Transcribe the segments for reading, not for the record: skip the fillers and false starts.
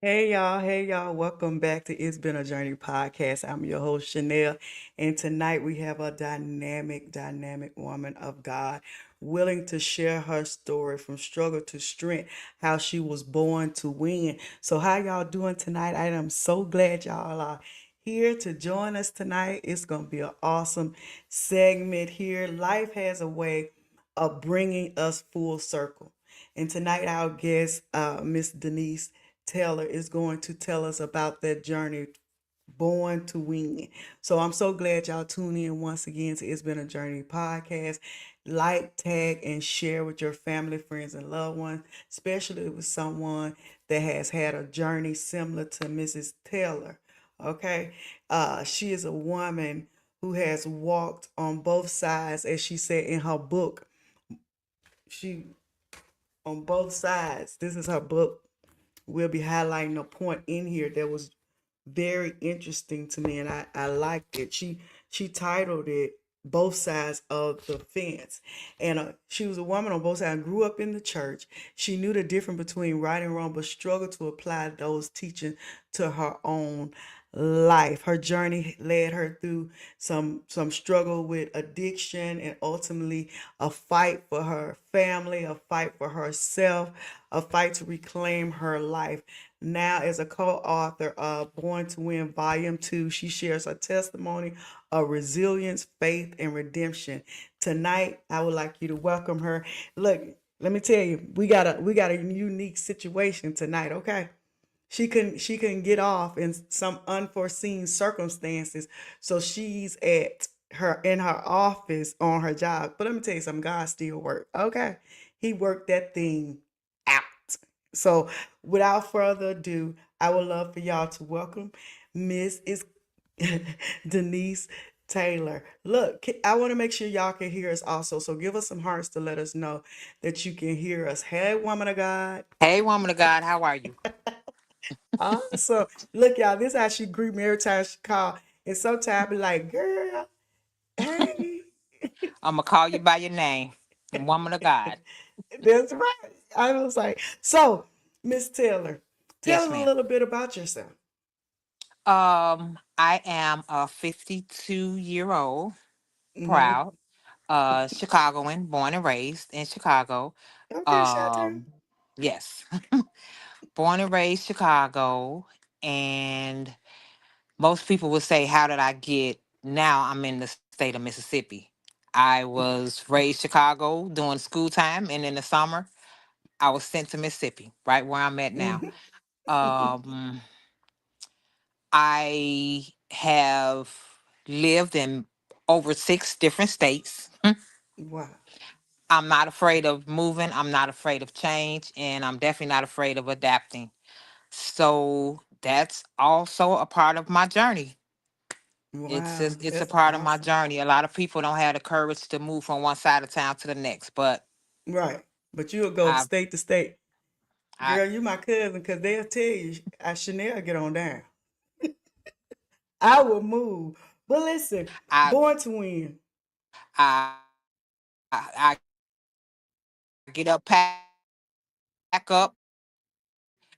Hey y'all, welcome back to It's Been a Journey podcast. I'm your host, Chanel, and tonight we have a dynamic woman of God willing to share her story from struggle to strength, how she was born to win. So, how y'all doing tonight? I am so glad y'all are here to join us tonight. It's going to be an awesome segment here. Life has a way of bringing us full circle. And tonight, our guest, Miss Denise Taylor, is going to tell us about that journey, born to win. So I'm so glad y'all tune in once again to It's Been a Journey podcast. Like, tag, and share with your family, friends, and loved ones, especially with someone that has had a journey similar to Mrs. Taylor. Okay, she is a woman who has walked on both sides, as she said in her book. She on both sides. This is her book. We'll be highlighting a point in here that was very interesting to me, and I liked it. She titled it "Both Sides of the Fence," and she was a woman on both sides. Grew up in the church. She knew the difference between right and wrong, but struggled to apply those teachings to her own life. Her journey led her through some struggle with addiction, and ultimately a fight for her family, a fight for herself, a fight to reclaim her life. Now, as a co-author of Born to Win Volume 2, she shares her testimony of resilience, faith, and redemption. Tonight, I would like you to welcome her. Look, let me tell you, we got a unique situation tonight, okay? She couldn't get off in some unforeseen circumstances, so she's at her in her office on her job. But let me tell you something, God still worked. Okay, He worked that thing out. So without further ado, I would love for y'all to welcome Miss is Denise Taylor. Look, I want to make sure y'all can hear us also. So give us some hearts to let us know that you can hear us. Hey, woman of God. Hey, woman of God, how are you? Awesome. Look, y'all, this is how she greet me every time she call. And sometimes I be like, girl, hey. I'm gonna call you by your name, woman of God. That's right. I was like, so, Miss Taylor, tell Yes, us a ma'am. little bit about yourself. I am a 52-year-old, Mm-hmm. proud, Chicagoan, born and raised in Chicago. Okay, Shelton. Um, yes, born and raised Chicago, and most people would say, "How did I get?" Now I'm in the state of Mississippi. I was raised Chicago during school time, and in the summer, I was sent to Mississippi, right where I'm at now. Mm-hmm. Um, I have lived in over six different states. Wow. I'm not afraid of moving. I'm not afraid of change, and I'm definitely not afraid of adapting. So that's also a part of my journey. Wow. It's a That's part of my awesome. journey. A lot of people don't have the courage to move from one side of town to the next, but Right. But you'll go I state to state. I Girl, you my cousin, because they'll tell you, I Chanel get on down. I will move. But listen, I born to win. I get up, pack up,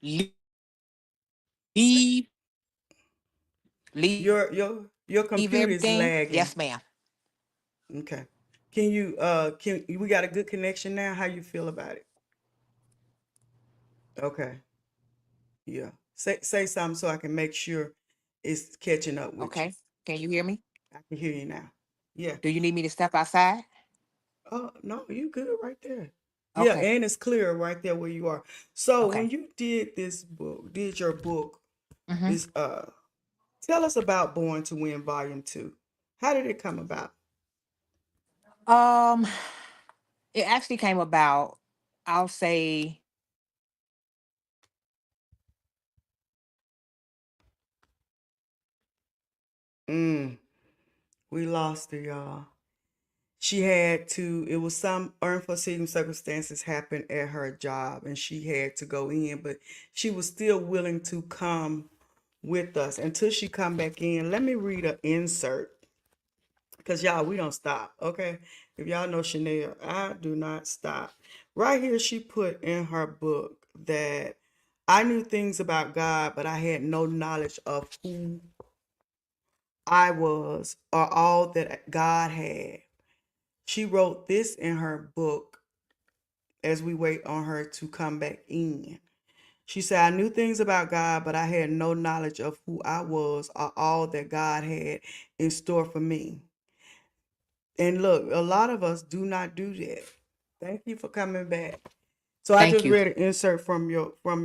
leave, leave Your computer is everything. lagging. Yes, ma'am. Okay. Can you can we got a good connection now? How you feel about it? Okay. Yeah. Say something so I can make sure it's catching up with you. Okay. Can you hear me? I can hear you now. Yeah. Do you need me to step outside? Oh, no, you good right there. Yeah, Okay. and it's clear right there where you are. So when Okay. you did this book, did your book, hmm this tell us about Born to Win Volume 2. How did it come about? Um, it actually came about, I'll say, Mm, we lost her, y'all. She had to, it was some unforeseen circumstances happened at her job and she had to go in, but she was still willing to come with us until she come back in. Let me read an insert because y'all, we don't stop, okay? If y'all know Chanel, I do not stop. Right here, she put in her book that I knew things about God, but I had no knowledge of who I was or all that God had. She wrote this in her book as we wait on her to come back in. She said, I knew things about God, but I had no knowledge of who I was or all that God had in store for me. And look, a lot of us do not do that. Thank you for coming back. So I Thank just you. read an insert from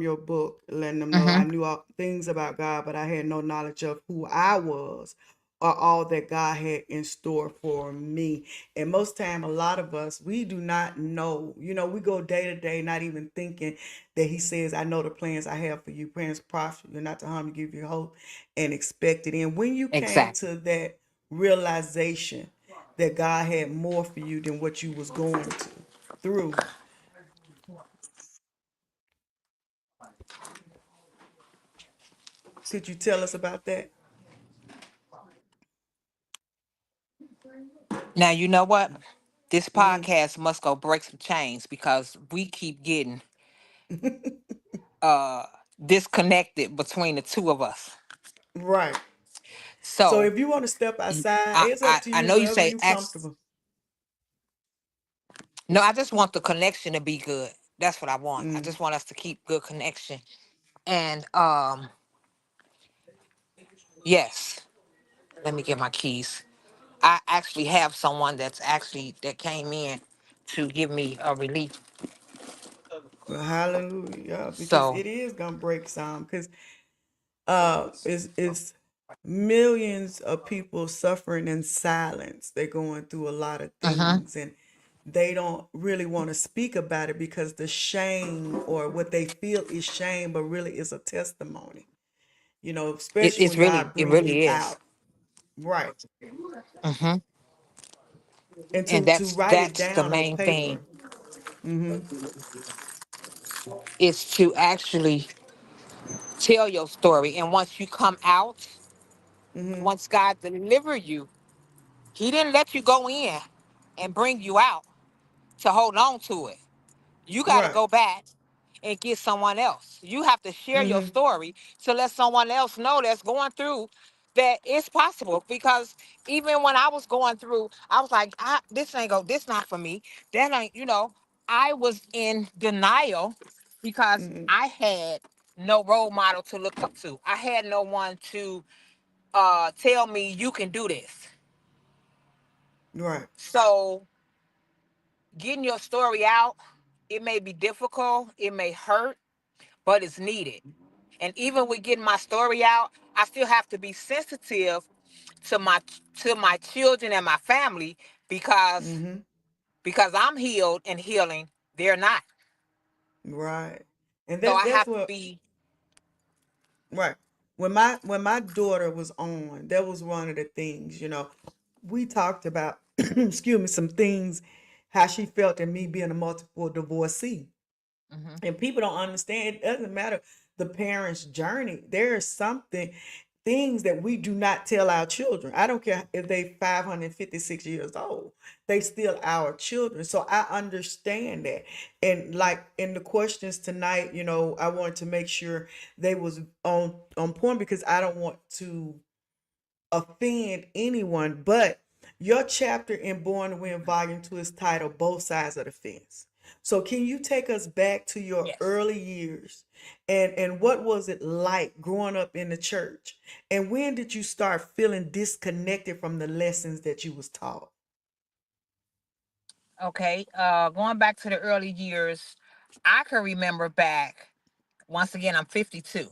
your book, letting them know I Mm-hmm. knew all things about God, but I had no knowledge of who I was or all that God had in store for me. And most time, a lot of us, we do not know. You know, we go day to day, not even thinking that He says, "I know the plans I have for you, plans to prosper you, not to harm you, give you hope and expect it." And when you came Exactly. to that realization that God had more for you than what you was going to through, could you tell us about that? Now you know what? This Mm-hmm. podcast must go break some chains because we keep getting uh disconnected between the two of us. Right. So So if you want to step y- outside, it's up to I you, know you wherever say you ask. comfortable. No, I just want the connection to be good. That's what I want. I Mm. just want us to keep good connection. And yes, let me get my keys. I actually have someone that came in to give me a relief. Well, hallelujah, because So, it is gonna break some. Because it's millions of people suffering in silence. They're going through a lot of uh-huh. things, and they don't really want to speak about it because the shame or what they feel is shame, but really is a testimony. You know, especially when God It bring you really is. out, right, Uh-huh. and And to write it that's the down on main thing, paper. Mm-hmm. is to actually tell your story. And once you come out, Mm-hmm. once God deliver you, He didn't let you go in and bring you out to hold on to it. You got to Right. go back and get someone else. You have to share your Mm-hmm. story to let someone else know that's going through that it's possible. Because even when I was going through, I was like, this not for me. That ain't, I was in denial because Mm-hmm. I had no role model to look up to. I had no one to tell me you can do this. Right. So getting your story out, it may be difficult, it may hurt, but it's needed. And even with getting my story out, I still have to be sensitive to my children and my family because Mm-hmm. I'm healed and healing, they're not. Right. And So I that's have to what be. right. When my daughter was on, that was one of the things, you know, we talked about excuse me, some things, how she felt in me being a multiple divorcee. Mhm. And people don't understand, it doesn't matter the parents' journey. There is something, things that we do not tell our children. I don't care if they 556 years old, they still our children. So I understand that. And like in the questions tonight, you know, I wanted to make sure they was on point because I don't want to offend anyone, but your chapter in Born to Win Volume 2 is titled Both Sides of the Fence. So can you take us back to your Yes. early years and what was it like growing up in the church? And when did you start feeling disconnected from the lessons that you was taught? Okay. Going back to the early years, I can remember back. Once again, I'm 52.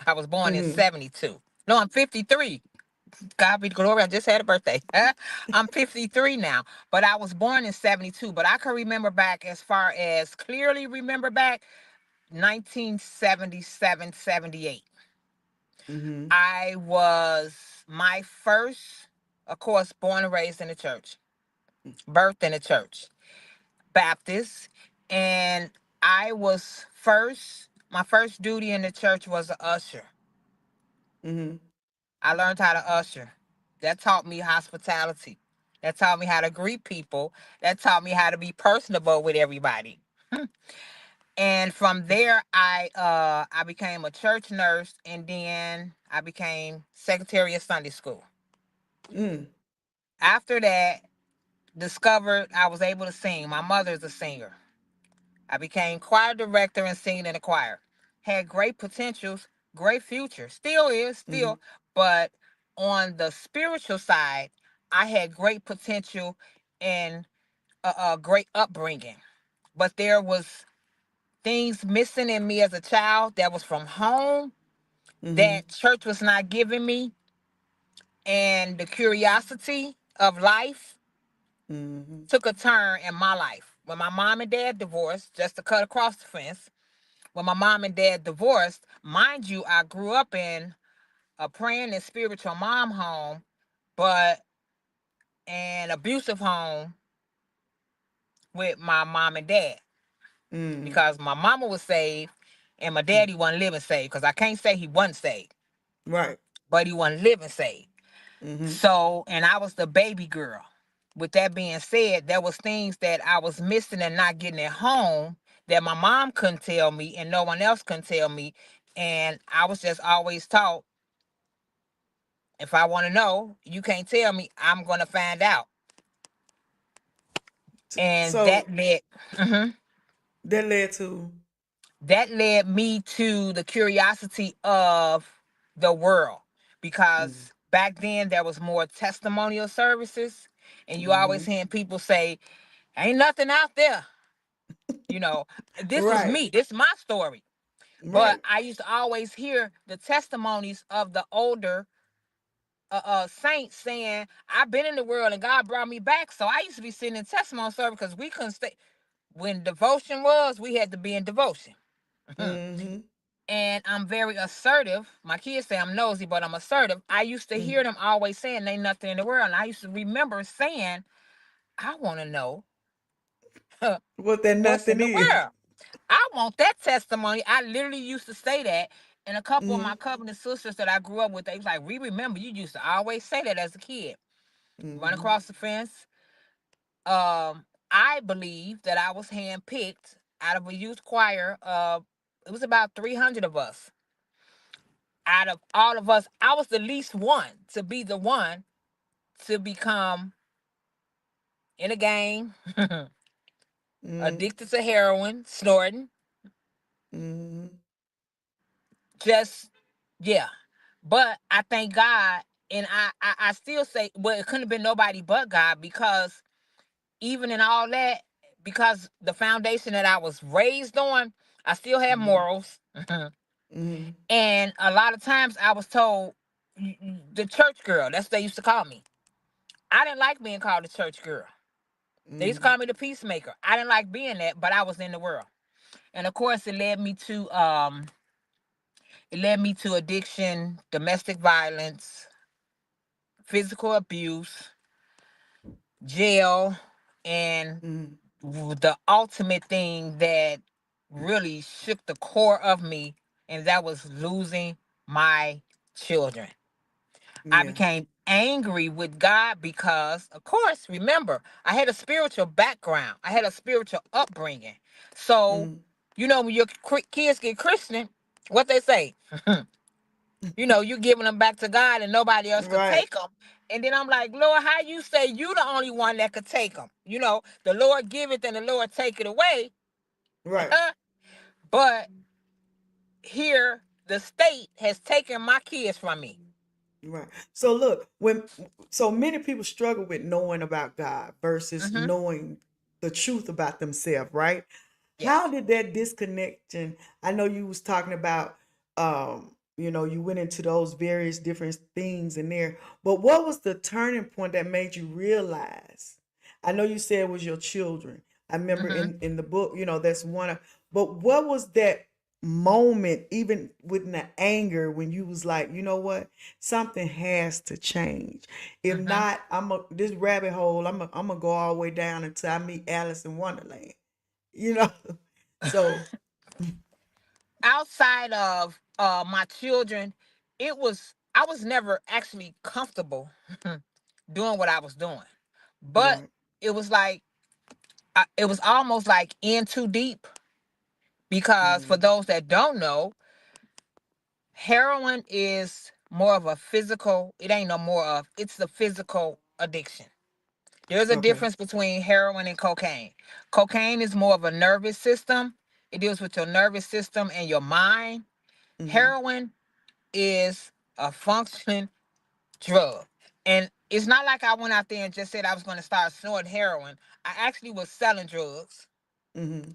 I was born in Mhm. 72. No, I'm 53. God be the glory. I just had a birthday. I'm 53 now, but I was born in 72. But I can remember back, as far as clearly remember back, 1977, 78. Mhm. I was my first, of course, born and raised in the church, birthed in the church, Baptist. And I was my first duty in the church was an usher. Mhm. I learned how to usher. That taught me hospitality. That taught me how to greet people. That taught me how to be personable with everybody. And from there, I became a church nurse, and then I became secretary of Sunday school. Mm. After that, discovered I was able to sing. My mother's a singer. I became choir director and singing in the choir. Had great potentials, great future. Still is, Mm-hmm. still. But on the spiritual side, I had great potential and a great upbringing. But there was things missing in me as a child that was from home Mm-hmm. that church was not giving me, and the curiosity of life Mm-hmm. took a turn in my life. When my mom and dad divorced, just to cut across the fence, when my mom and dad divorced, mind you, I grew up in a praying and spiritual mom home, but an abusive home with my mom and dad, Mm. because my mama was saved and my daddy wasn't living saved, because I can't say he wasn't saved, Right. but he wasn't living saved. Mm-hmm. So, and I was the baby girl. With that being said, there was things that I was missing and not getting at home that my mom couldn't tell me and no one else couldn't tell me. And I was just always taught, if I want to know, you can't tell me, I'm going to find out. And So mhm, that led to. that led me to the curiosity of the world, because back then there was more testimonial services, and you always Mm-hmm. hearing people say, ain't nothing out there. You know, this was Right. me. This is my story. But Right. I used to always hear the testimonies of the older saints saying, I've been in the world and God brought me back. So I used to be sitting in testimony service because we couldn't stay. When devotion was, we had to be in devotion. Mm-hmm. And I'm very assertive. My kids say I'm nosy, but I'm assertive. I used to Mm. hear them always saying, ain't nothing in the world. And I used to remember saying, I want to know What that what's in nothing the is. world. I want that testimony. I literally used to say that. And a couple of Mm-hmm. my covenant sisters that I grew up with, they was like, we remember you used to always say that as a kid. Run Mm-hmm. across the fence. I believe that I was handpicked out of a youth choir. It was about 300 of us. Out of all of us, I was the least one to be the one to become in a gang, Mm-hmm. addicted to heroin, snorting, Mm-hmm. just, yeah. But I thank God, and I still say, well, it couldn't have been nobody but God, because even in all that, because the foundation that I was raised on, I still have Mm-hmm. morals. Mm-hmm. And a lot of times I was told, the church girl, that's what they used to call me. I didn't like being called the church girl. They used to Mm-hmm. call me the peacemaker. I didn't like being that, but I was in the world. And of course it led me to addiction, domestic violence, physical abuse, jail, and Mm-hmm. the ultimate thing that really shook the core of me, and that was losing my children. I Yeah. became angry with God because, of course, remember, I had a spiritual background. I had a spiritual upbringing. So, Mm-hmm. when your kids get Christian, what they say, you giving them back to God and nobody else could Right. take them. And then I'm like, Lord, how you say you the only one that could take them? The Lord give it and the Lord take it away. Right. But here, the state has taken my kids from me. Right. So look, when so many people struggle with knowing about God versus Hmm. knowing the truth about themselves, right? How Yes. did that disconnection? I know you was talking about you went into those various different things in there, but what was the turning point that made you realize? I know you said it was your children. I remember Hmm. in the book, that's one of, but what was that moment, even with the anger, when you was like, you know what, something has to change. If Hmm. not, this rabbit hole. I'm gonna go all the way down until I meet Alice in Wonderland. You know, so. Outside of my children, I was never actually comfortable doing what I was doing. But Right. it was like, it was almost like in too deep. Because for Mm. those that don't know, heroin is more of a physical, it ain't no more of, it's the physical addiction. There's a Okay. difference between heroin and cocaine. Cocaine is more of a nervous system. It deals with your nervous system and your mind. Mm-hmm. Heroin is a functioning drug. And it's not like I went out there and just said I was going to start snorting heroin. I actually was selling drugs, Mm-hmm.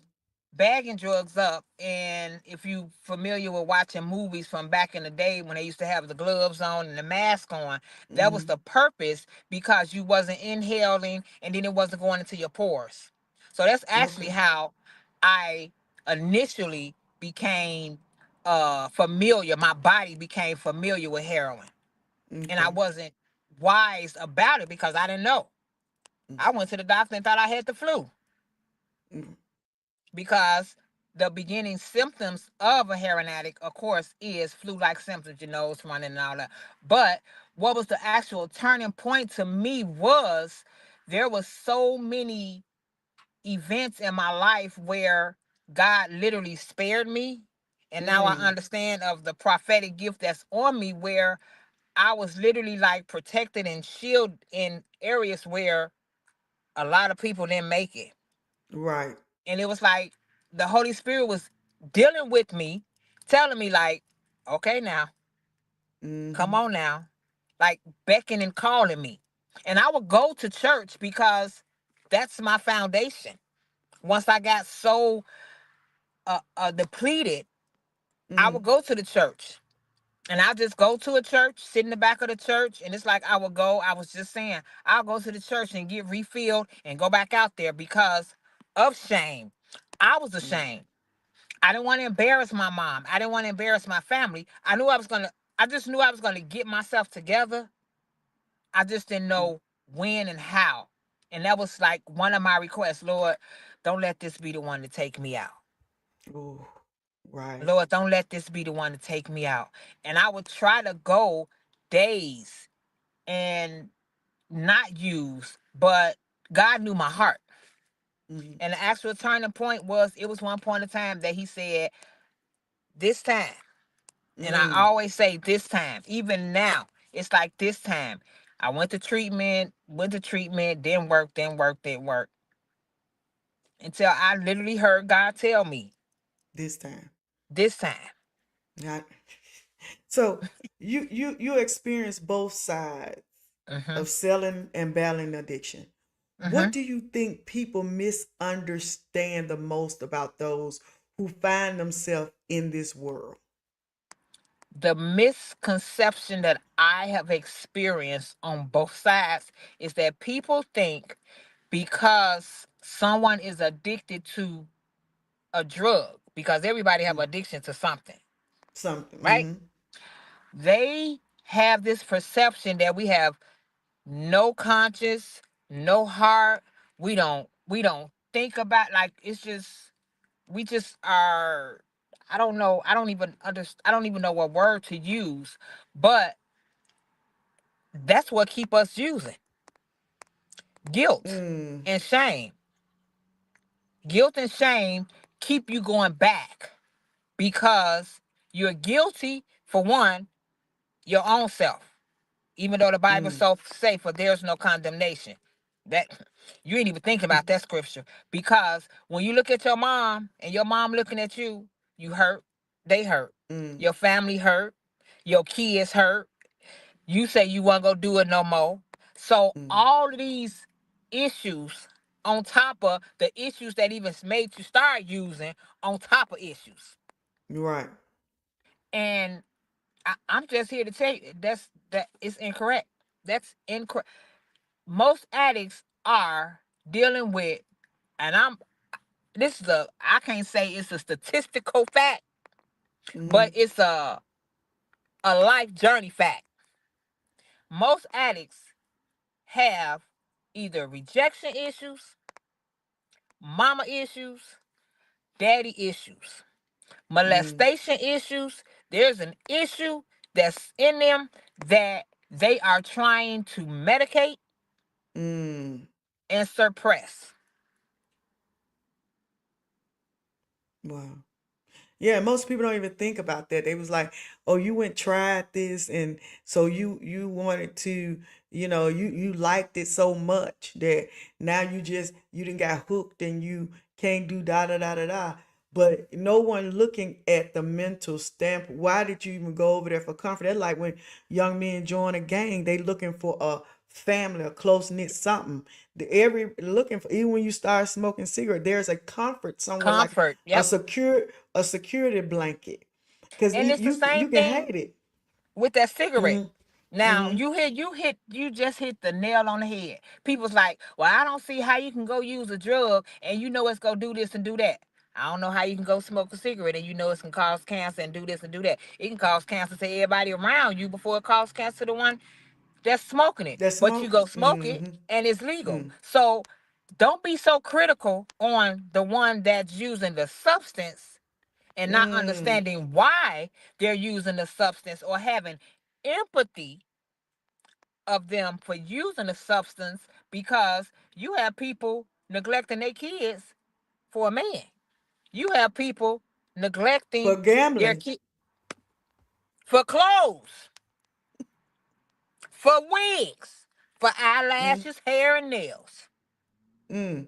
bagging drugs up. And if you familiar with watching movies from back in the day when they used to have the gloves on and the mask on, that was Mm-hmm. the purpose, because you wasn't inhaling and then it wasn't going into your pores. So that's actually Okay. how I initially became familiar. My body became familiar with heroin. And I Okay. wasn't wise about it because I didn't know. I went to the doctor and thought I had the flu, Mm-hmm. because the beginning symptoms of a heroin addict, of course, is flu-like symptoms, your nose running and all that. But what was the actual turning point to me was there was so many events in my life where God literally spared me. And now I Mm. understand of the prophetic gift that's on me, where I was literally like protected and shielded in areas where a lot of people didn't make it. Right. And it was like the Holy Spirit was dealing with me, telling me like, okay now, come Mm-hmm. on now, like beckoning and calling me. And I would go to church because that's my foundation. Once I got so depleted, I Mm-hmm. would go to the church. And I just go to a church, sit in the back of the church, and it's like I would go. I was just saying, I'll go to the church and get refilled and go back out there because of shame. I was Mm. ashamed. I didn't want to embarrass my mom. I didn't want to embarrass my family. I just knew I was gonna get myself together. I just didn't know when and how. And that was like one of my requests. Lord, don't let this be the one to take me out. Oh, right. Lord, don't let this be the one to take me out. And I would try to go days and not use, but God knew my heart. Mm-hmm. And the actual turning point was, it was one point in time that he said, this time. And I Mm. always say this time, even now, it's like this time. I went to treatment, didn't work, didn't work, didn't work. Until I literally heard God tell me, This time. this time. Not. So you experience both sides Mm-hmm. of selling and battling addiction. What Mm-hmm. do you think people misunderstand the most about those who find themselves in this world? The misconception that I have experienced on both sides is that people think because someone is addicted to a drug, because everybody have Mm. addiction to something, Something. right? Mm-hmm. They have this perception that we have no conscience, no heart. We don't think about, like, it's just, we just are, I don't know, I don't even know what word to use, but that's what keep us using. Guilt Mm. and shame. Guilt and shame keep you going back because you're guilty for one, your own self. Even though the Bible Mm. so say, for there's no condemnation. That you ain't even thinking about that scripture. Because when you look at your mom and your mom looking at you, you hurt, they hurt. Mm. Your family hurt, your kids hurt. You say you won't go do it no more. So Mm. all of these issues on top of the issues that even made you start using, on top of issues. Right. And I'm just here to tell you that is incorrect. That's incorrect. Most addicts are dealing with, and this is I can't say it's a statistical fact, Mm-hmm. but it's a life journey fact. Most addicts have either rejection issues, mama issues, daddy issues, Mm. molestation issues. There's an issue that's in them that they are trying to medicate Mm. and suppress. Wow. Yeah, most people don't even think about that. They was like, "Oh, you went tried this, and so you wanted to, you liked it so much that now you didn't got hooked and you can't do da da da da da." But no one looking at the mental stamp. Why did you even go over there for comfort? That's like when young men join a gang, they looking for a family, a close knit something. Every looking for, even when you start smoking cigarette, there's a comfort somewhere, like Comfort. a Yep. secure a security blanket, because And it's the you same can thing hate it. with that cigarette. Mm-hmm. Now Mm-hmm. you just hit the nail on the head. People's like, well, I don't see how you can go use a drug and you know it's gonna do this and do that. I don't know how you can go smoke a cigarette and you know it's gonna cause cancer and do this and do that. It can cause cancer to everybody around you before it causes cancer to the one that's smoking it. That But you smoke. go smoke it Mm-hmm. and it's legal. Mm. So don't be so critical on the one that's using the substance and not Mm. understanding why they're using the substance or having empathy of them for using the substance, because you have people neglecting their kids for a man. You have people For neglecting their gambling. kid for clothes, for wigs, for Mm. eyelashes, hair, and nails. Mm.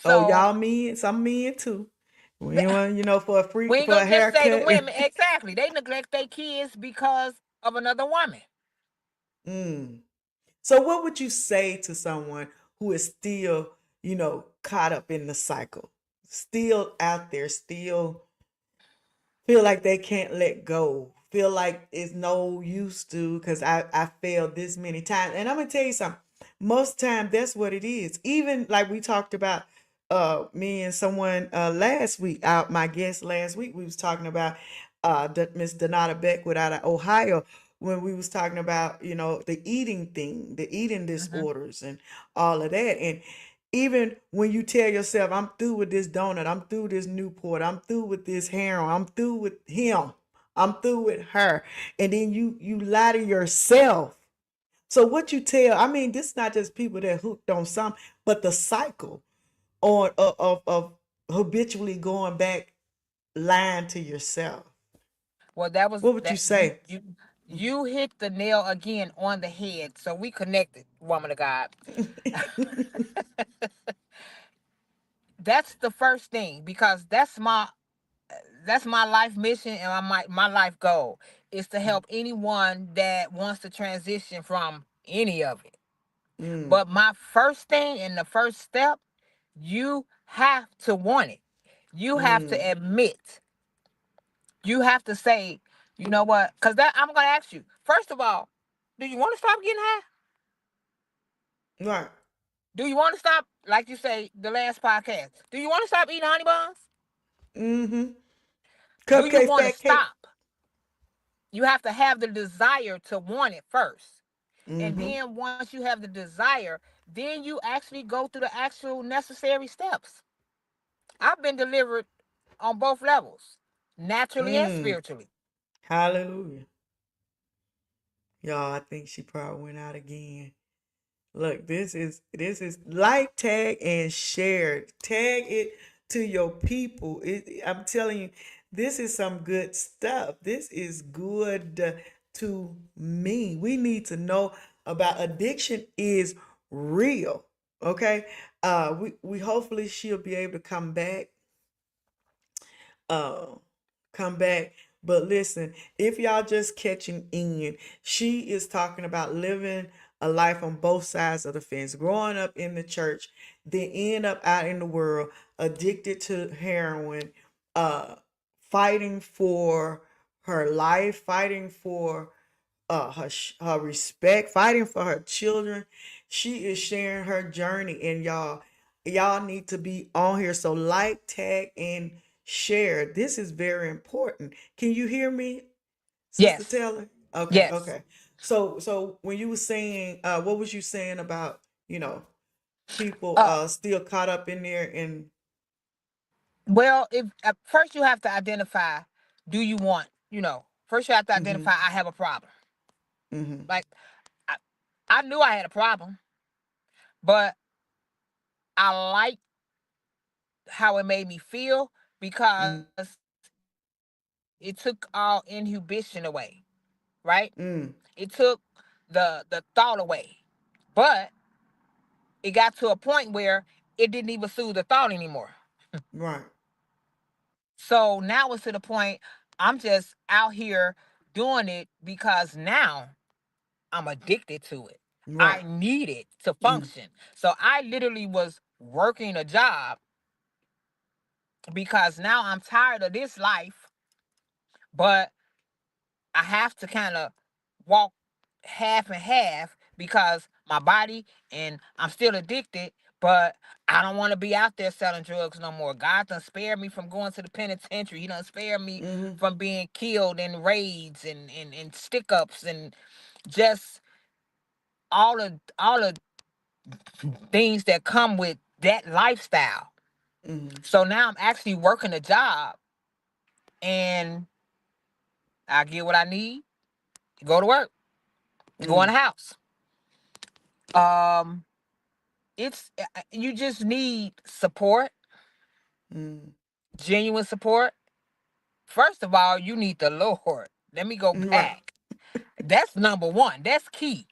Oh, So y'all men, some men too. We ain't want, for a we free ain't for a gonna just say the haircut. women. Exactly. They neglect their kids because of another woman. Mm. So what would you say to someone who is still, caught up in the cycle, still out there, still feel like they can't let go, feel like it's no use to, because I failed this many times. And I'm gonna tell you something, most time that's what it is. Even like we talked about, me and someone last week, out my guest last week, we was talking about Miss Donata Beckwood out of Ohio, when we was talking about, the eating thing, the eating Hmm. disorders and all of that. And even when you tell yourself, I'm through with this donut, I'm through with this Newport, I'm through with this heroin, I'm through with him, I'm through with her, and then you lie to yourself. So what you tell, I mean, this is not just people that hooked on some, but the cycle on of habitually going back, lying to yourself. Well, that was What would you that you say? you you hit the nail again on the head. So we connected, woman of God. That's the first thing, because that's my life mission and my life goal is to help anyone that wants to transition from any of it. Mm, But my first thing and the first step, you have to want it. You have to mm, admit. You have to say, you know what? Because that I'm gonna ask you. First of all, do you want to stop getting high? right. Do you want to stop, like you say, the last podcast? Do you want to stop eating honey buns? Mm-hmm. Do you Cupcake, want to fat cake. stop? You have to have the desire to want it first. And Mm-hmm. then once you have the desire, then you actually go through the actual necessary steps. I've been delivered on both levels, naturally and Mm. spiritually. Hallelujah. Y'all, I think she probably went out again. Look, this is like, tag, and share. Tag it to your people. I'm telling you, this is some good stuff. This is good to me. We need to know about addiction is real. Okay. We hopefully she'll be able to uh come back. But listen, if y'all just catching in, she is talking about living a life on both sides of the fence, growing up in the church, then end up out in the world, addicted to heroin, uh fighting for her life, fighting for her respect, fighting for her children. She is sharing her journey, and y'all need to be on here. So like, tag, and share. This is very important. Can you hear me, Sister Yes. Taylor? Okay, Yes. okay. So when you were saying, what was you saying about, people Uh, still caught up in there and well, if first you have to identify, do you want, first you have to mm-hmm, identify I have a problem. mm-hmm, Like I, I knew I had a problem, but I like how it made me feel because Mm. it took all inhibition away, right? It Mm. took the thought away. But it got to a point where it didn't even soothe the thought anymore. Right. So now it's to the point I'm just out here doing it because now I'm addicted to it. I Right. need it to Mm. function. So I literally was working a job because now I'm tired of this life, but I have to kind of walk half and half because my body and I'm still addicted, but I don't want to be out there selling drugs no more. God done spared me from going to the penitentiary. He done spared me Mm-hmm. from being killed in raids and stick ups and just all the things that come with that lifestyle. Mm-hmm. So now I'm actually working a job and I get what I need, go to work, go in the Mm. house. Um you just need support, Mm. genuine support. First of all, you need the Lord. Let me go Right. back. That's number one. That's key.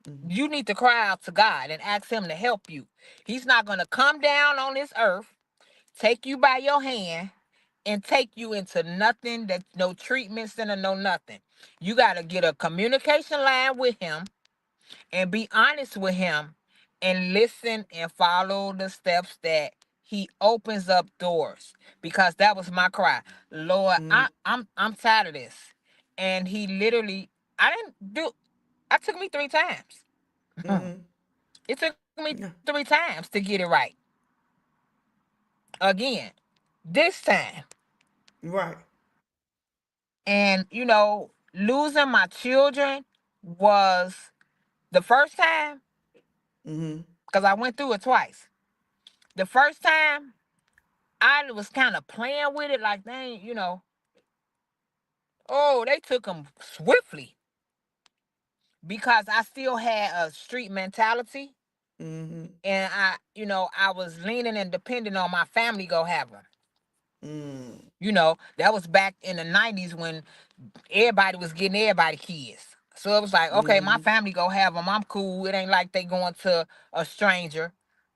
Mm. You need to cry out to God and ask him to help you. He's not going to come down on this earth, take you by your hand, and take you into nothing, that no treatment center, no nothing. You got to get a communication line with him and be honest with him and listen and follow the steps that he opens up doors, because that was my cry. Lord, Mm. I'm tired of this. And he literally, I didn't do, I took me 3 times. Mm-hmm. It took me Yeah. 3 times to get it right. Again, this time. Right. And losing my children was the first time, Mm-hmm. because I went through it twice. The first time I was kind of playing with it like they ain't, oh, they took them swiftly because I still had a street mentality, Mm-hmm. and I was leaning and depending on my family go have them. Mm. That was back in the 90s when everybody was getting everybody kids. So it was like, okay, my Mm-hmm. family go have them. I'm cool. It ain't like they going to a stranger.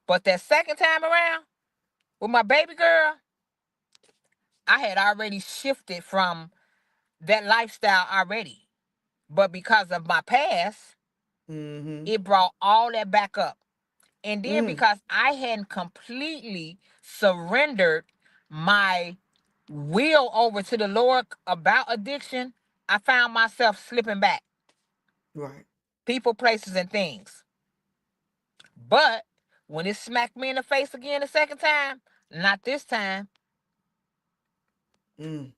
But that second time around with my baby girl, I had already shifted from that lifestyle already. But because of my past, Mm-hmm. it brought all that back up. And then Mm. because I hadn't completely surrendered my will over to the Lord about addiction, I found myself slipping back. Right. People, places, and things. But when it smacked me in the face again the second time, not this time, Mm.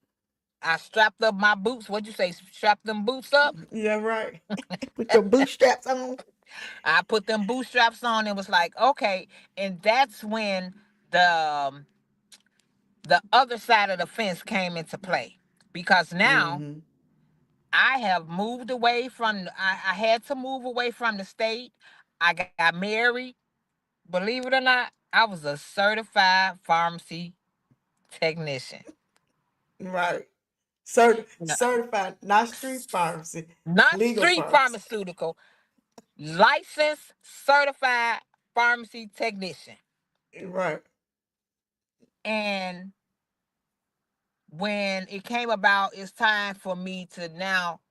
I strapped up my boots. What'd you say? Strap them boots up? Yeah, right. Put your bootstraps on. I put them bootstraps on and was like, okay. And that's when the um, the other side of the fence came into play, because now Mm-hmm. I have moved away from. I had to move away from the state. I got married. Believe it or not, I was a certified pharmacy technician. Right. No, Certified, not street pharmacy, not legal street pharmacy. pharmaceutical, licensed certified pharmacy technician. Right. And when it came about, it's time for me to now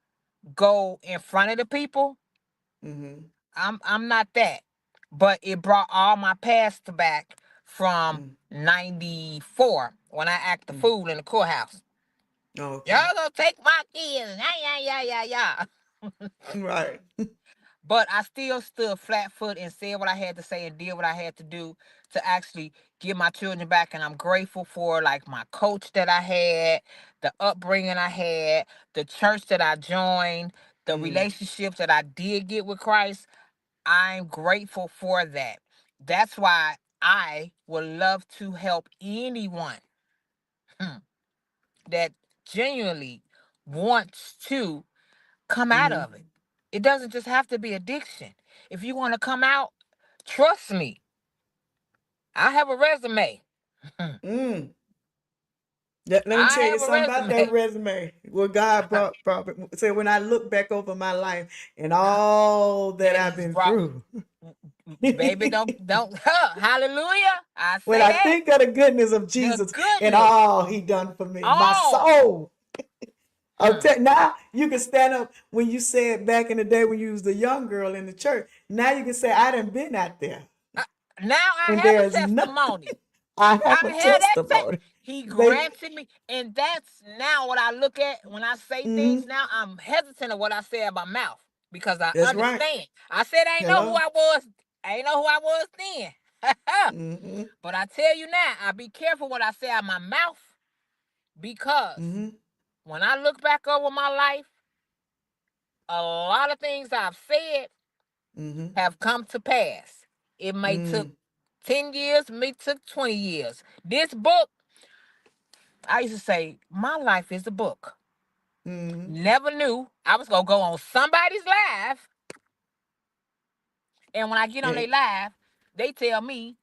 go in front of the people. Mm-hmm. I'm not that. But it brought all my past back from Mm. 94 when I act the Mm. fool in the courthouse. Oh, Y'all okay. gonna take my kids. Yeah, yeah, yeah, yeah, yeah. Right. But I still stood flat foot and said what I had to say and did what I had to do to actually get my children back. And I'm grateful for like my coach that I had, the upbringing I had, the church that I joined, the Mm. relationships that I did get with Christ. I'm grateful for that. That's why I would love to help anyone that genuinely wants to come out Mm-hmm. of it. It doesn't just have to be addiction. If you want to come out, trust me, I have a resume. Mm. Let me I tell you have a something about that resume. resume. What God brought say when I look back over my life and all that That I've he's been brought, through. baby, don't huh, hallelujah. I When say I that. think of the goodness of The Jesus and goodness. all he done for me, my Oh. soul. Mm. Now you can stand up when you said back in the day when you was the young girl in the church. Now you can say I done been out there, I- Now I and have a there's nothing. testimony. I I have a had that testimony. he They, granted me, and that's now what I look at when I say things. mm-hmm, Now I'm hesitant of what I say about mouth because I that's right. understand. I said I ain't know who Hello. I was. I ain't know who I was then. Mm-hmm, But I tell you now, I be careful what I say out my mouth because mm-hmm, when I look back over my life, a lot of things I've said mm-hmm, have come to pass. It may took mm, 10 years, may took 20 years. This book, I used to say, my life is a book. mm-hmm. Never knew I was gonna go on somebody's live, and when I get on And, their live, they tell me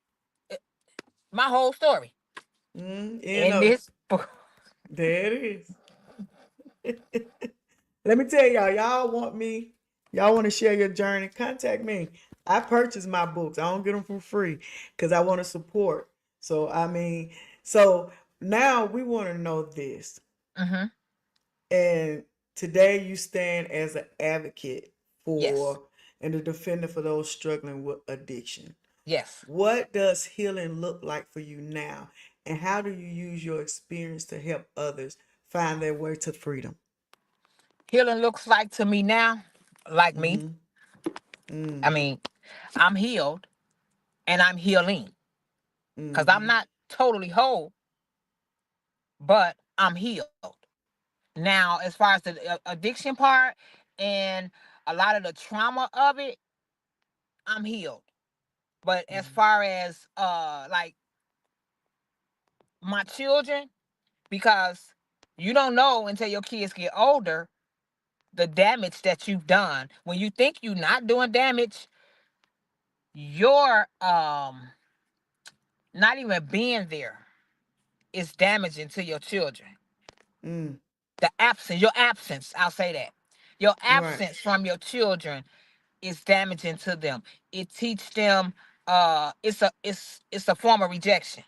my whole story you in know, this book. there it is. Let me tell y'all, y'all want to share your journey, contact me. I purchase my books. I don't get them for free because I want to support. So, I mean, so now we want to know this. Mm-hmm. And today you stand as an advocate Yes. for and a defender for those struggling with addiction. Yes. What does healing look like for you now? And how do you use your experience to help others find their way to freedom? Healing looks like to me now, like me. Mm-hmm. I Mm. mean, I'm healed and I'm healing because I'm Mm-hmm. not totally whole, but I'm healed. Now, as far as the addiction part and a lot of the trauma of it, I'm healed. But as Mm-hmm. far as like my children, because you don't know until your kids get older the damage that you've done. When you think you're not doing damage, you're not even being there is damaging to your children. Mm. Your absence, I'll say that. Your Right. absence from your children is damaging to them. It teach them it's a form of rejection.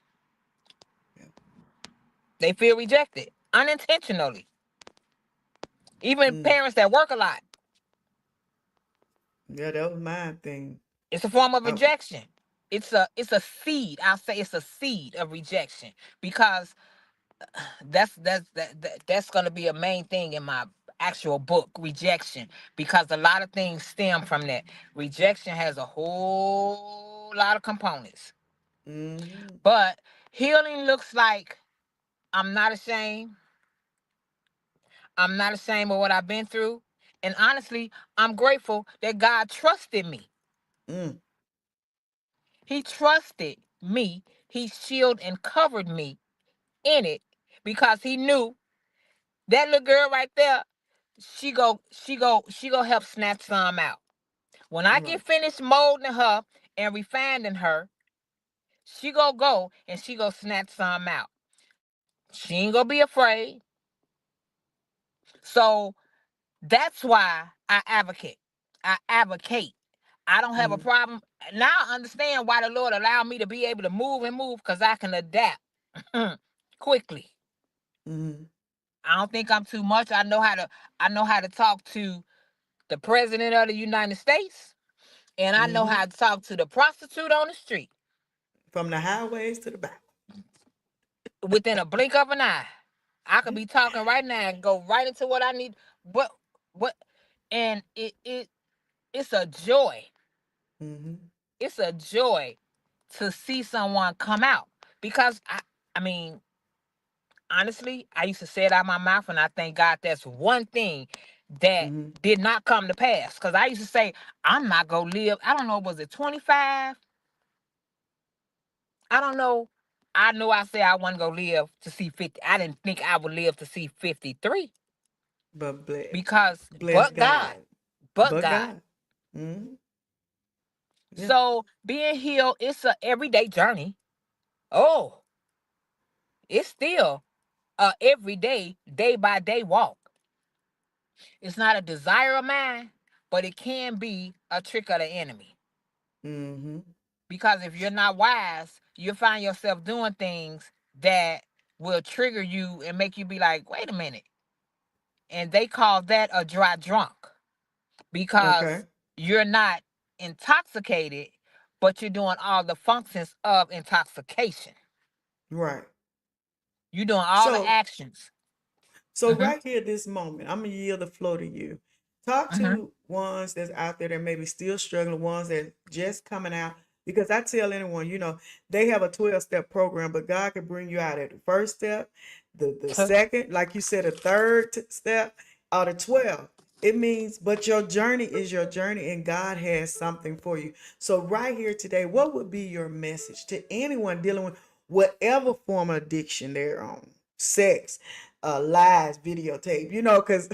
Yeah. They feel rejected unintentionally. Even Mm. parents that work a lot, Yeah, that was my thing. it's a form of I, rejection. It's a seed. I'll say it's a seed of rejection because that's going to be a main thing in my actual book, rejection, because a lot of things stem from that. Rejection has a whole lot of components, mm-hmm. but healing looks like I'm not ashamed. I'm not ashamed of what I've been through, and honestly, I'm grateful that God trusted me. Mm. He trusted me. He shielded and covered me in it because he knew that little girl right there, she go help snatch some out. When I get Right. finished molding her and refining her, she go and she go snatch some out. She ain't gonna be afraid. So that's why I advocate. I advocate. I don't have a Mm-hmm. problem. Now I understand why the Lord allowed me to be able to move and move because I can adapt quickly. Mm-hmm. I don't think I'm too much. I know how to talk to the president of the United States, and I know Mm-hmm. how to talk to the prostitute on the street From the highways to the back. within a blink of an eye. I could be talking right now and go right into what I need. What and it's a joy. Mm-hmm. It's a joy to see someone come out because I mean, honestly, I used to say it out my mouth, and I thank God that's one thing that Mm-hmm. did not come to pass. Because I used to say, I'm not gonna live. I don't know, was it 25? I don't know. I know I said I wasn't gonna live to see 50. I didn't think I would live to see 53 But because bless God. but But God. God. Mm-hmm. Yeah. So being healed, it's a everyday journey. Oh, It's still a everyday, day by day walk. It's not a desire of mine, but it can be a trick of the enemy. Mm-hmm. Because if you're not wise, you'll find yourself doing things that will trigger you and make you be like, wait a minute. And they call that a dry drunk Okay. because you're not intoxicated, but you're doing all the functions of intoxication. Right. You're doing all the So actions. So Mm-hmm. right here, this moment, I'm gonna yield the floor to you. Talk Mm-hmm. to ones that's out there that maybe still struggling, ones that just coming out. Because I tell anyone, they have a 12-step program, but God can bring you out at the first step, the second, like you said, a third step, or the 12. It means, but your journey is your journey, and God has something for you. So right here today, what would be your message to anyone dealing with whatever form of addiction they're on? Sex, lies, videotape, because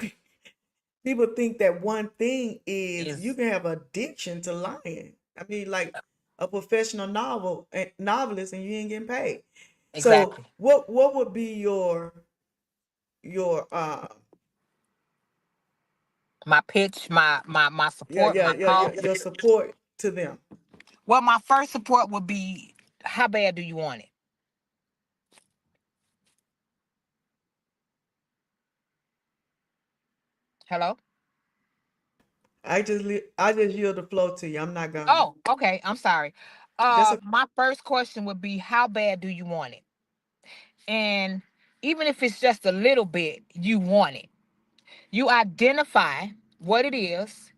people think that one thing is you Is can have addiction to lying. I mean, like a professional novelist, and you ain't getting paid. So exactly what would be your my pitch, my yeah, support, yeah, my yeah, call. your support to them? Well, my first support would be, how bad do you want it? Hello? I just yield the flow to you. I'm not gonna. Oh, okay. I'm sorry. That's a My first question would be, how bad do you want it? And even if it's just a little bit, you want it. You identify what it is,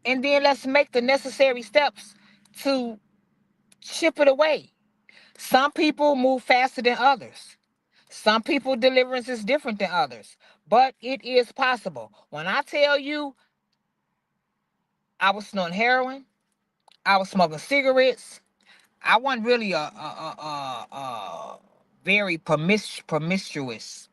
and then let's make the necessary steps to chip it away. Some people move faster than others. Some people deliverance is different than others, but it is possible. When I tell you I was snorting heroin, I was smoking cigarettes. I wasn't really a very promiscuous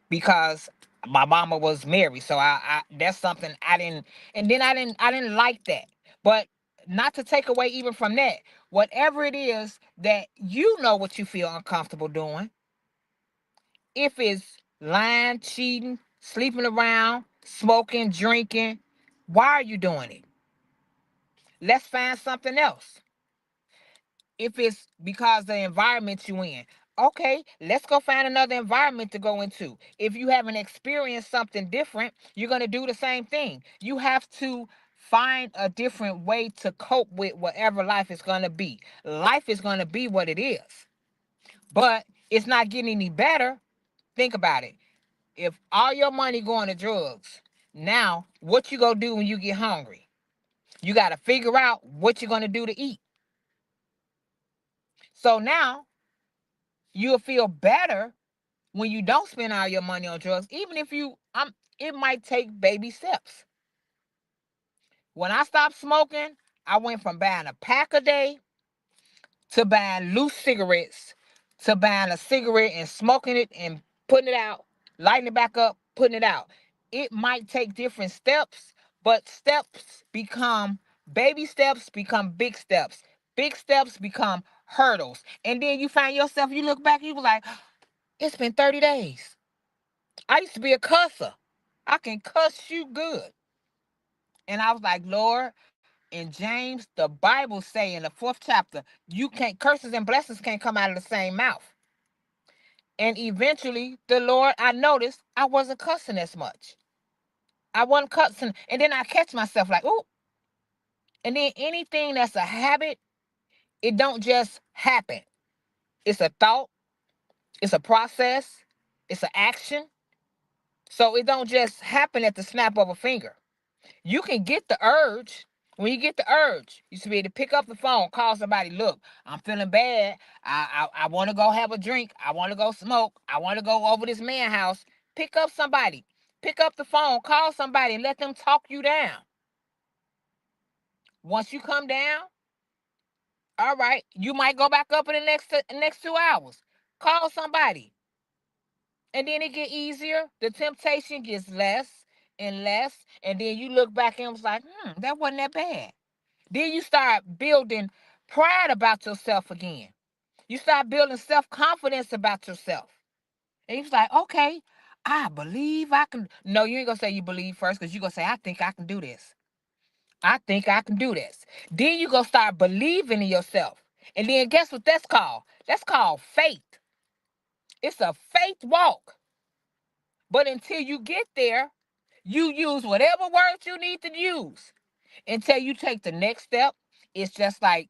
because my mama was married, so I that's something I didn't. And then I didn't like that. But not to take away even from that, whatever it is that you know what you feel uncomfortable doing, if it's lying, cheating, sleeping around, smoking, drinking, why are you doing it? Let's find something else. If it's because the environment you in, okay, let's go find another environment to go into. If you haven't experienced something different, you're going to do the same thing. You have to find a different way to cope with whatever life is going to be. Life is going to be what it is, but it's not getting any better. Think about it. If all your money going to drugs, now what you gonna do when you get hungry? You got to figure out what you're gonna do to eat. So now you'll feel better when you don't spend all your money on drugs, even if it might take baby steps. When I stopped smoking, I went from buying a pack a day to buying loose cigarettes to buying a cigarette and smoking it and putting it out, lighting it back up, putting it out. It might take different steps, but steps become baby steps become big steps. Big steps become hurdles. And then you find yourself, you look back, you was like, it's been 30 days. I used to be a cusser. I can cuss you good. And I was like, Lord, in James, the Bible say in the 4th chapter, you can't curses and blessings can't come out of the same mouth. And eventually, the Lord, I noticed I wasn't cussing as much. I wasn't cussing. And then I catch myself like, ooh. And then anything that's a habit, it don't just happen. It's a thought, it's a process, it's an action. So it don't just happen at the snap of a finger. You can get the urge. When you get the urge, you should be able to pick up the phone, call somebody. Look, I'm feeling bad. I want to go have a drink. I want to go smoke. I want to go over this man house. Pick up somebody. Pick up the phone, call somebody, and let them talk you down. Once you come down, all right, you might go back up in the next 2 hours. Call somebody, and then it get easier. The temptation gets less and less, and then you look back and was like, that wasn't that bad. Then you start building pride about yourself again. You start building self-confidence about yourself. And you're like, okay, I believe I can. No, you ain't gonna say you believe first, because you're gonna say, I think I can do this. I think I can do this. Then you gonna start believing in yourself. And then guess what that's called? That's called faith. It's a faith walk. But until you get there, you use whatever words you need to use until you take the next step. It's just like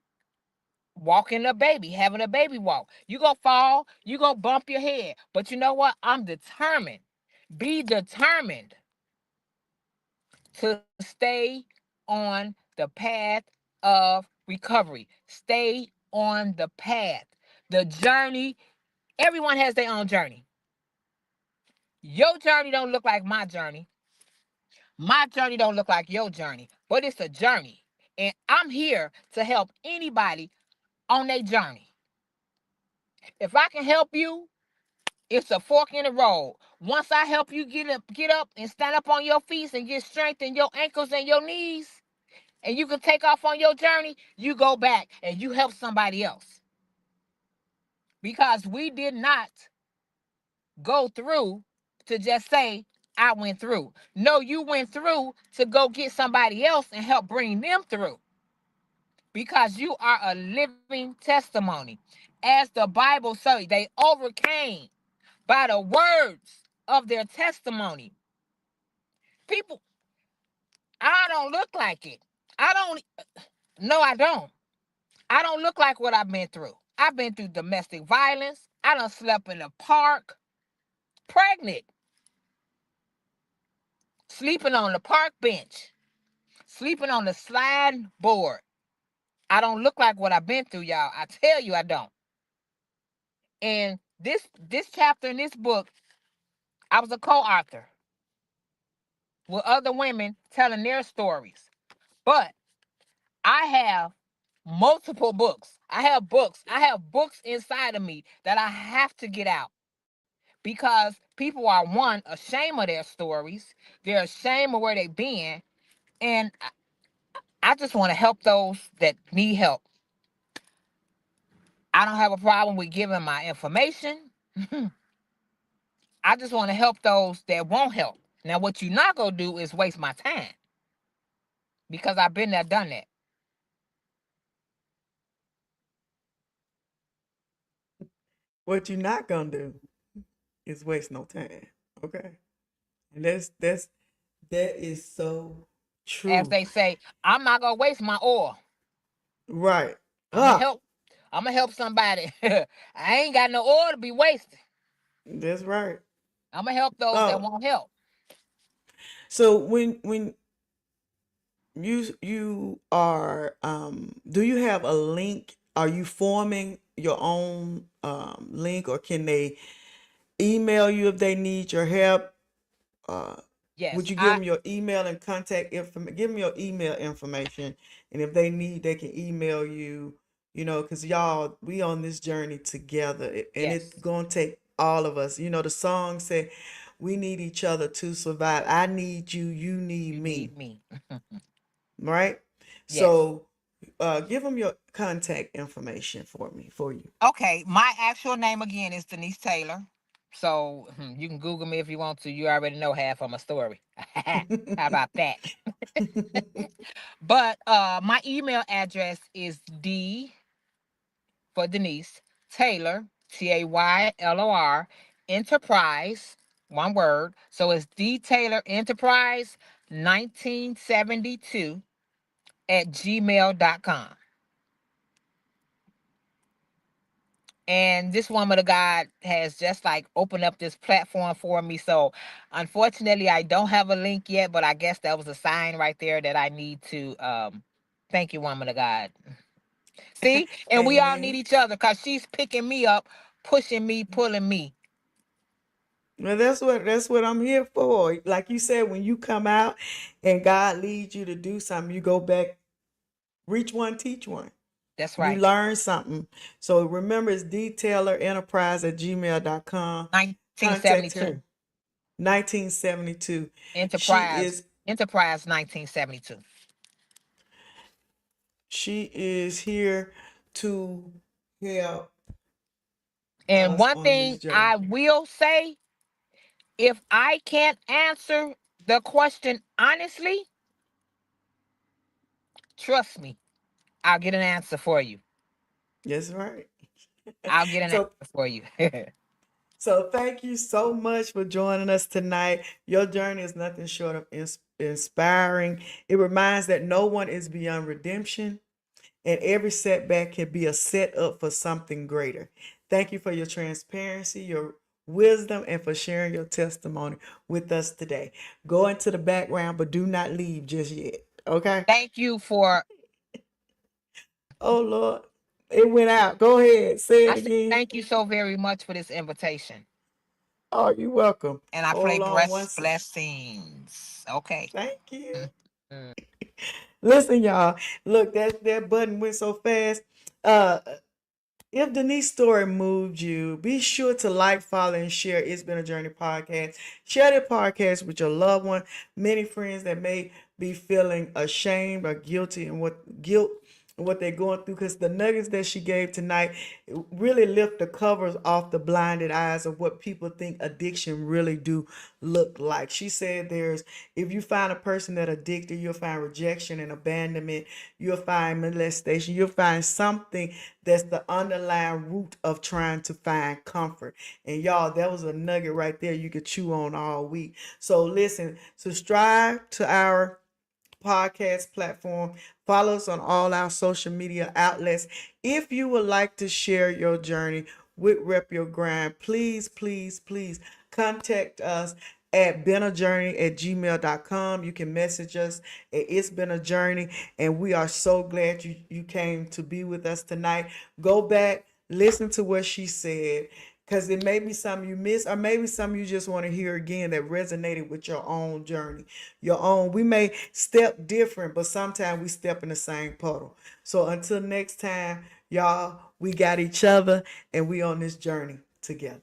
walking a baby, having a baby walk. You gonna fall, you gonna bump your head. But you know what? I'm determined. Be determined to stay on the path of recovery. Stay on the path. The journey, everyone has their own journey. Your journey don't look like my journey. My journey don't look like your journey, but it's a journey. And I'm here to help anybody on their journey. If I can help you, it's a fork in the road. Once I help you get up and stand up on your feet and get strength in your ankles and your knees, and you can take off on your journey, you go back and you help somebody else. Because we did not go through to just say, I went through. No, you went through to go get somebody else and help bring them through. Because you are a living testimony. As the Bible says, they overcame by the words of their testimony. People, I don't look like it. I don't, no, I don't. I don't look like what I've been through. I've been through domestic violence. I done slept in the park, pregnant, sleeping on the park bench, sleeping on the sliding board. I don't look like what I've been through, y'all. I tell you, I don't. And this chapter in this book, I was a co-author with other women telling their stories. But I have multiple books. I have books. I have books inside of me that I have to get out because people are, one, ashamed of their stories. They're ashamed of where they've been. And I just want to help those that need help. I don't have a problem with giving my information. I just want to help those that won't help. Now, what you're not going to do is waste my time because I've been there, done that. What you're not gonna do is waste no time. Okay. And that is so As true. they say, I'm not going to waste my oil. Right. I'm going to Ah, help. I'm going to help somebody. I ain't got no oil to be wasted. that's right. I'm going to help those that Oh, won't help. so when you are do you have a link? Are you forming your own link, or can they email you if they need your help? Uh, would Yes, you give them your email and contact information? Give them your email information, and if they need, they can email you. You know, because y'all, we on this journey together, and it's yes, gonna take all of us. You know, the song said, "We need each other to survive. I need you, you need you me." need me. Right? Yes. So, give them your contact information for me, for you. Okay, my actual name again is Denise Taylor. So you can Google me if you want to. You already know half of my story. How about that? But my email address is D for Denise Taylor, Taylor, Enterprise, one word. So it's D Taylor Enterprise 1972 at gmail.com. And this woman of God has just like opened up this platform for me. So unfortunately, I don't have a link yet, but I guess that was a sign right there that I need to thank you, woman of God. See? And we all need Amen. each other because she's picking me up, pushing me, pulling me. Well, that's what I'm here for. Like you said, when you come out and God leads you to do something, you go back, reach one, teach one. That's You right. learn something. So remember, it's detailerenterprise at gmail.com. Contact 1972. her. 1972. She Enterprise. is Enterprise 1972. she is here to help. And us one on this thing journey. I will say, if I can't answer the question honestly, trust me, I'll get an answer for you. That's right. I'll get an So answer for you. So thank you so much for joining us tonight. Your journey is nothing short of inspiring. It reminds that no one is beyond redemption, and every setback can be a setup for something greater. Thank you for your transparency, your wisdom, and for sharing your testimony with us today. Go into the background, but do not leave just yet. Okay? Thank you for, Oh Lord, it went out. Go ahead, say I it said, again. thank you so very much for this invitation. Oh, you're welcome. And I pray Hold on one second. blessings. Okay. Thank you. Mhm. Listen, y'all. Look, that button went so fast. Uh, if Denise's story moved you, be sure to like, follow, and share It's Been a Journey podcast. Share the podcast with your loved one, many friends that may be feeling ashamed or guilty and what they're going through. Because the nuggets that she gave tonight really lift the covers off the blinded eyes of what people think addiction really do look like. She said there's if you find a person that addicted, you'll find rejection and abandonment, you'll find molestation, you'll find something that's the underlying root of trying to find comfort. And y'all, that was a nugget right there you could chew on all week. So listen, subscribe to our podcast platform. Follow us on all our social media outlets. If you would like to share your journey with Rep Your Grind, please, please, please contact us at benajourney@gmail.com. You can message us at It's Been a Journey. And we are so glad you came to be with us tonight. Go back, listen to what she said, because it may be something you missed, or maybe something you just want to hear again that resonated with your own journey. Your own. We may step different, but sometimes we step in the same puddle. So until next time, y'all, we got each other and we on this journey together.